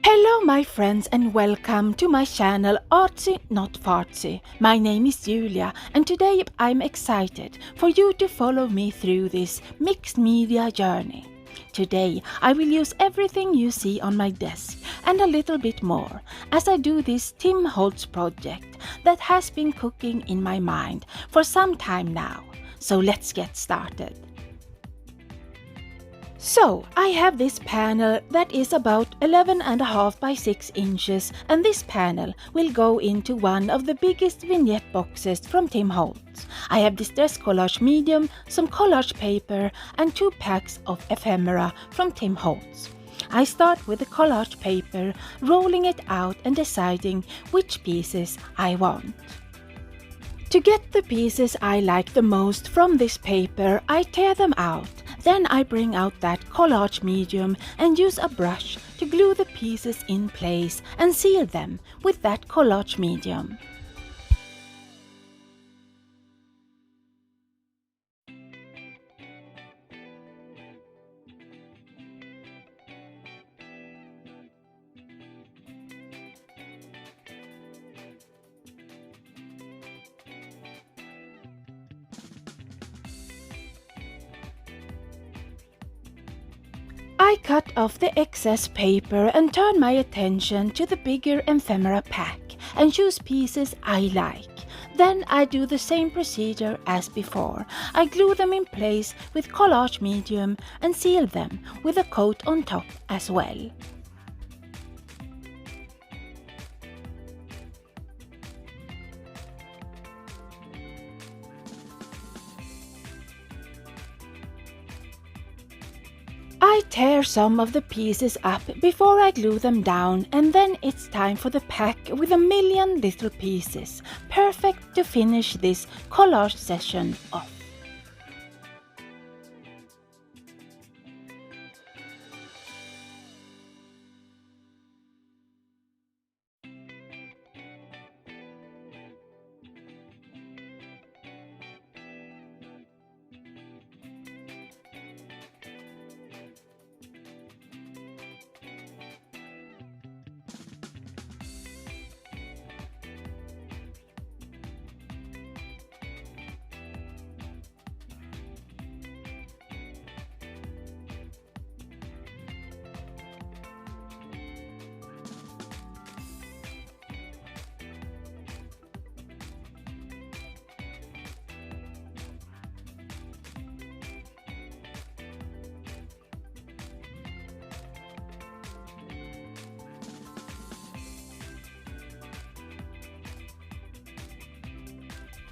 Hello my friends and welcome to my channel Artsy Not Fartsy. My name is Julia and today I'm excited for you to follow me through this mixed media journey. Today I will use everything you see on my desk and a little bit more as I do this timholtz project that has been cooking in my mind for some time now. So let's get started. So, I have this panel that is about 11.5 by 6 inches, and this panel will go into one of the biggest vignette boxes from timholtz. I have Distress Collage Medium, some collage paper and 2 packs of ephemera from timholtz. I start with the collage paper, rolling it out and deciding which pieces I want. To get the pieces I like the most from this paper, I tear them out. Then I bring out that collage medium and use a brush to glue the pieces in place and seal them with that collage medium. I cut off the excess paper and turn my attention to the bigger ephemera pack and choose pieces I like. Then I do the same procedure as before. I glue them in place with collage medium and seal them with a coat on top as well. I tear some of the pieces up before I glue them down, and then it's time for the pack with a million little pieces, perfect to finish this collage session off.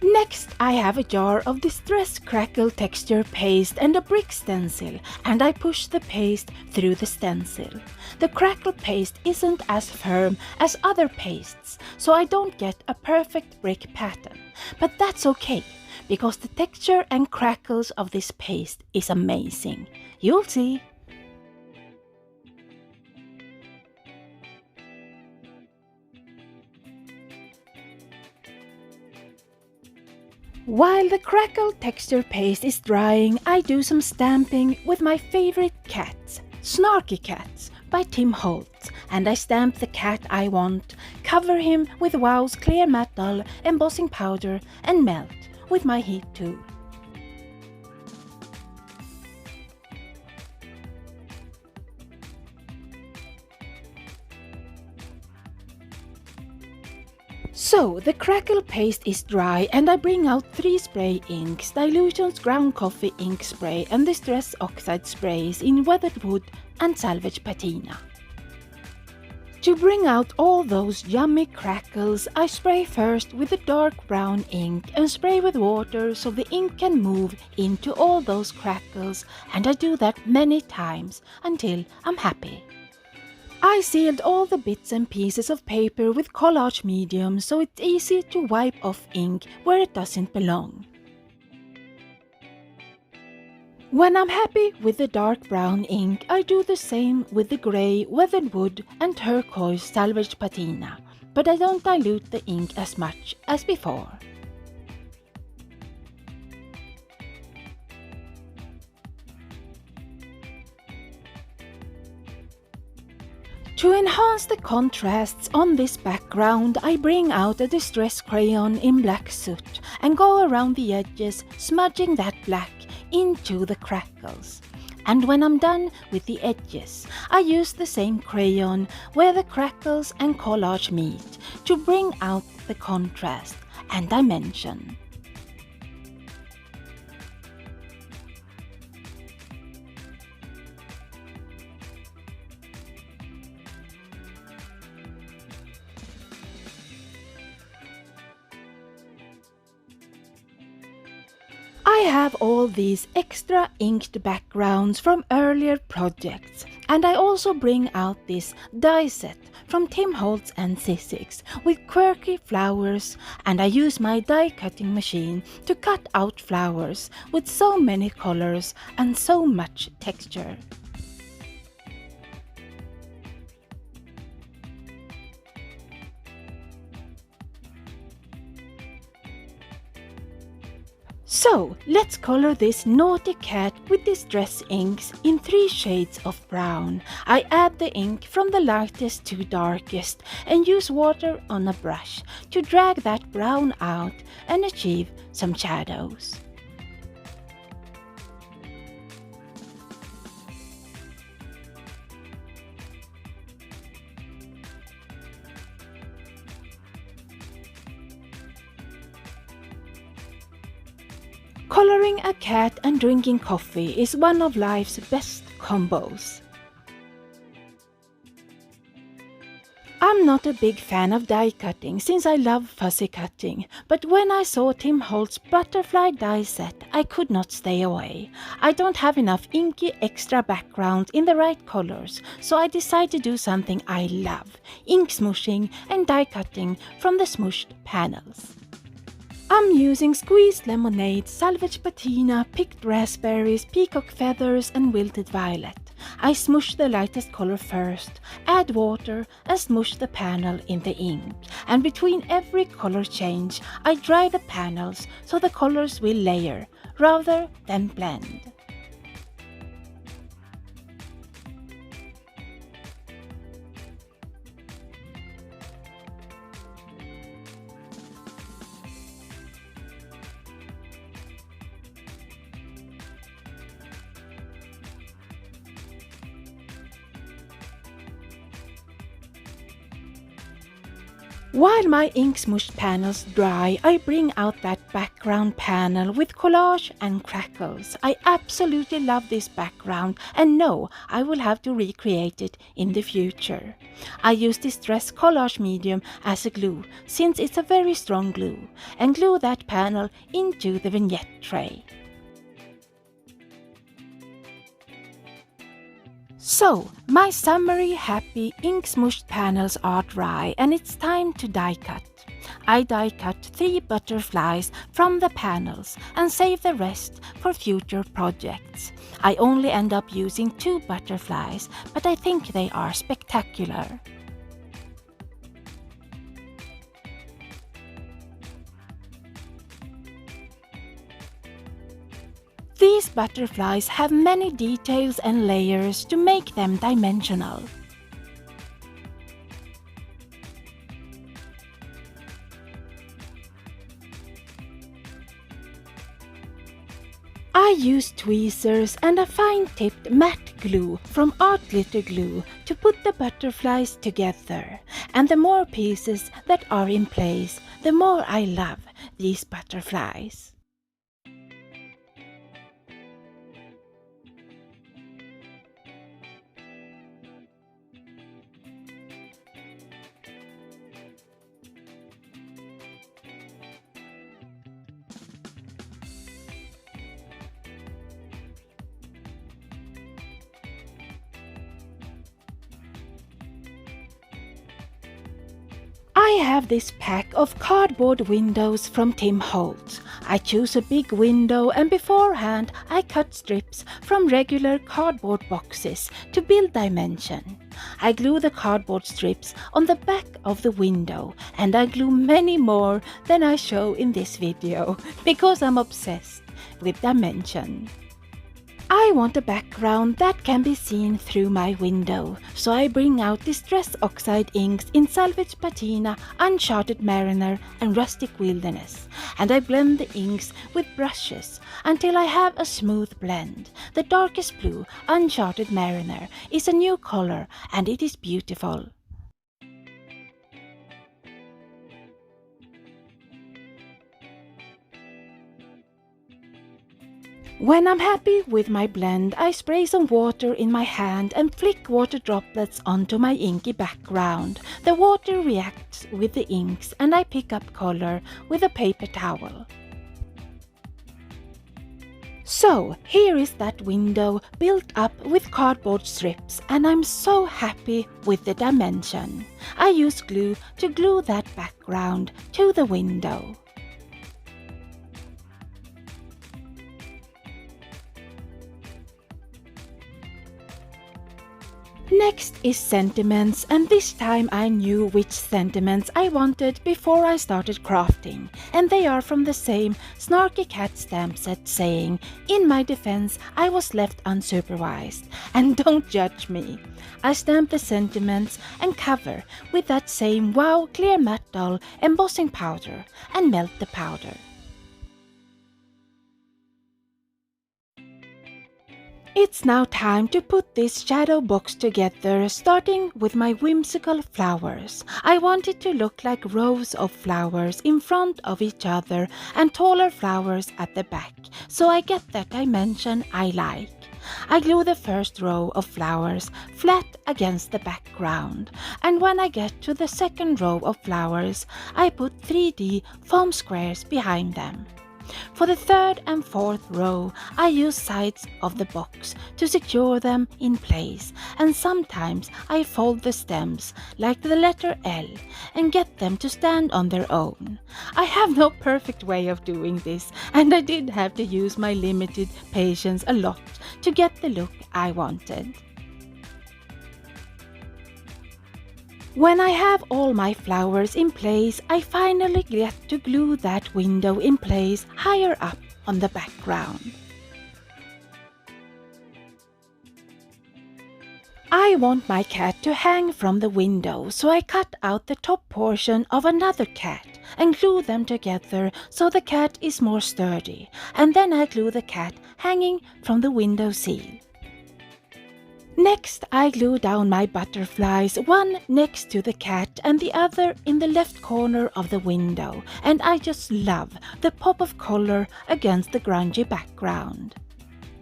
Next, I have a jar of Distress Crackle texture paste and a brick stencil, and I push the paste through the stencil. The crackle paste isn't as firm as other pastes, so I don't get a perfect brick pattern. But that's okay, because the texture and crackles of this paste is amazing. You'll see. While the crackle texture paste is drying, I do some stamping with my favorite cats, Snarky Cats by timholtz, and I stamp the cat I want, cover him with Wow's clear metal embossing powder and melt with my heat tool. So, the crackle paste is dry and I bring out 3 spray inks, Dilution's ground coffee ink spray and Distress Oxide Sprays in weathered wood and salvage patina. To bring out all those yummy crackles, I spray first with the dark brown ink and spray with water so the ink can move into all those crackles, and I do that many times until I'm happy. I sealed all the bits and pieces of paper with collage medium so it's easy to wipe off ink where it doesn't belong. When I'm happy with the dark brown ink, I do the same with the grey, weathered wood and turquoise salvage patina, but I don't dilute the ink as much as before. To enhance the contrasts on this background, I bring out a distress crayon in black soot and go around the edges, smudging that black into the crackles. And when I'm done with the edges, I use the same crayon where the crackles and collage meet to bring out the contrast and dimension. I have all these extra inked backgrounds from earlier projects, and I also bring out this die set from Holtz and Sizzix with quirky flowers, and I use my die cutting machine to cut out flowers with so many colors and so much texture. So, let's color this naughty cat with Distress inks in 3 shades of brown. I add the ink from the lightest to darkest and use water on a brush to drag that brown out and achieve some shadows. Coloring a cat and drinking coffee is one of life's best combos. I'm not a big fan of die cutting since I love fuzzy cutting, but when I saw Holtz's butterfly die set, I could not stay away. I don't have enough inky extra background in the right colors, so I decided to do something I love, ink smooshing and die cutting from the smooshed panels. I'm using squeezed lemonade, salvage patina, picked raspberries, peacock feathers and wilted violet. I smoosh the lightest color first, add water and smoosh the panel in the ink. And between every color change, I dry the panels so the colors will layer rather than blend. While my ink smooshed panels dry, I bring out that background panel with collage and crackles. I absolutely love this background and know I will have to recreate it in the future. I use Distress collage medium as a glue since it's a very strong glue and glue that panel into the vignette tray. So, my summery happy ink smooshed panels are dry and it's time to die cut. I die cut 3 butterflies from the panels and save the rest for future projects. I only end up using 2 butterflies, but I think they are spectacular. These butterflies have many details and layers to make them dimensional. I use tweezers and a fine-tipped matte glue from Art Glitter Glue to put the butterflies together. And the more pieces that are in place, the more I love these butterflies. I have this pack of cardboard windows from Holtz. I choose a big window and beforehand I cut strips from regular cardboard boxes to build dimension. I glue the cardboard strips on the back of the window and I glue many more than I show in this video because I'm obsessed with dimension. I want a background that can be seen through my window, so I bring out Distress Oxide inks in Salvage Patina, Uncharted Mariner and Rustic Wilderness, and I blend the inks with brushes until I have a smooth blend. The darkest blue, Uncharted Mariner, is a new color and it is beautiful. When I'm happy with my blend, I spray some water in my hand and flick water droplets onto my inky background. The water reacts with the inks and I pick up color with a paper towel. So, here is that window built up with cardboard strips and I'm so happy with the dimension. I use glue to glue that background to the window. Next is sentiments, and this time I knew which sentiments I wanted before I started crafting, and they are from the same Snarky Cat stamp set saying, "In my defense, I was left unsupervised, and don't judge me." I stamp the sentiments and cover with that same Wow Clear Matte Dull embossing powder and melt the powder. It's now time to put this shadow box together, starting with my whimsical flowers. I want it to look like rows of flowers in front of each other and taller flowers at the back, so I get that dimension I like. I glue the first row of flowers flat against the background, and when I get to the second row of flowers, I put 3D foam squares behind them. For the third and fourth row, I use sides of the box to secure them in place, and sometimes I fold the stems like the letter L and get them to stand on their own. I have no perfect way of doing this, and I did have to use my limited patience a lot to get the look I wanted. When I have all my flowers in place, I finally get to glue that window in place higher up on the background. I want my cat to hang from the window, so I cut out the top portion of another cat and glue them together so the cat is more sturdy, and then I glue the cat hanging from the window sill. Next, I glue down my butterflies, one next to the cat and the other in the left corner of the window, and I just love the pop of color against the grungy background.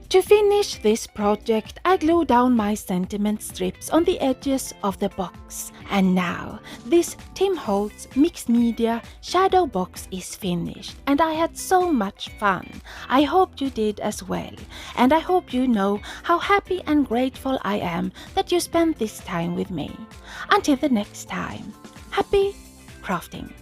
To finish this project, I glue down my sentiment strips on the edges of the box. And now, this Timholtz mixed media shadow box is finished, and I had so much fun. I hope you did as well, and I hope you know how happy and grateful I am that you spent this time with me. Until the next time, happy crafting!